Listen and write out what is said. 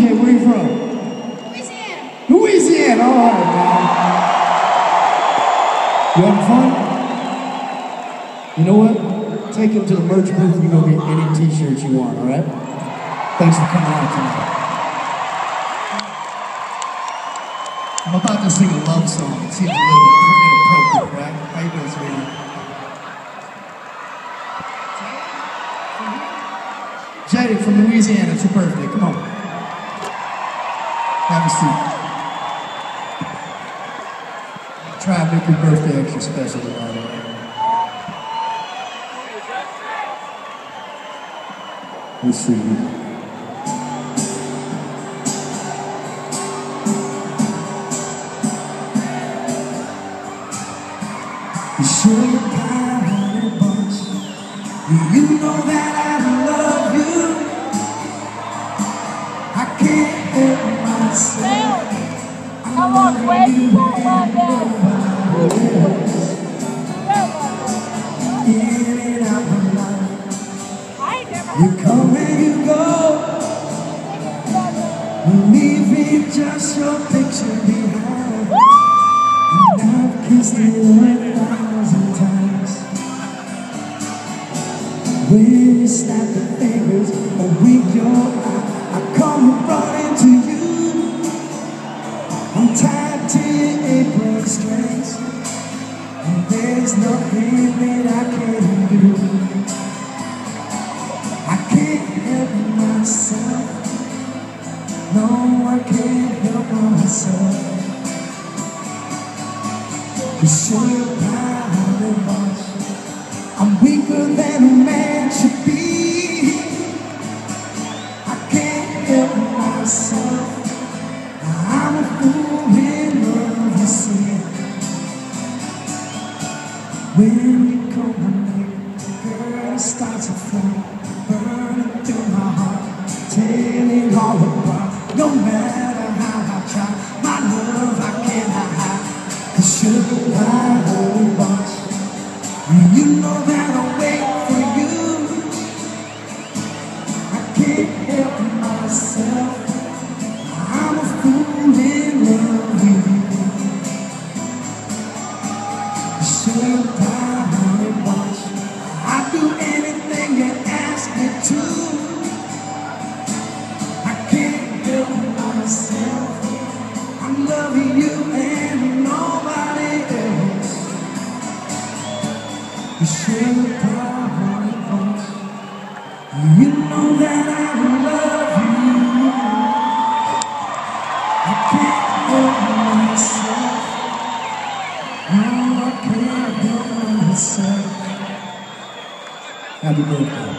DJ, where are you from? Louisiana. Louisiana, all right, man. You having fun? You know what? Take him to the merch booth and you go get any t-shirts you want, all right? Thanks for coming out tonight. I'm about to sing a love song. It seems a little inappropriate, right? How you doing, sweetie? Jada from Louisiana, it's your birthday. Come on. Have a seat. Try and make your birthday extra special tonight, all right? Let's see. You sugar pie, honey bunch. You know that I love you. I can't help myself. Come on, Quinn. Come on down. In and out of life. You come and you go. Leaving just your picture behind. And I've kissed it 1,000 times. When you snap the fingers or wink your eye, I come running to you. I'm tied to your apron strings, and there's nothing that I can do. I can't help myself. No, I can't help myself. You sugar pie, honey bunch. I'm weaker than a man should be. I can't help myself. I'm a fool in love, you see. When you come on me, girl, it starts to flow, burning through my heart, telling all apart. No matter how I try, my love I cannot hide. The sugar pie, honey bunch. You know that I'll wait for you. I can't help myself. I'm a fool in love with you. The sugar pie, honey bunch. I'd do anything you ask me to. I can't help myself. I'm loving you and nobody else. The sugar pie, honey bunch. You know that I love you. I can't help myself. No, I can't help myself. Happy birthday.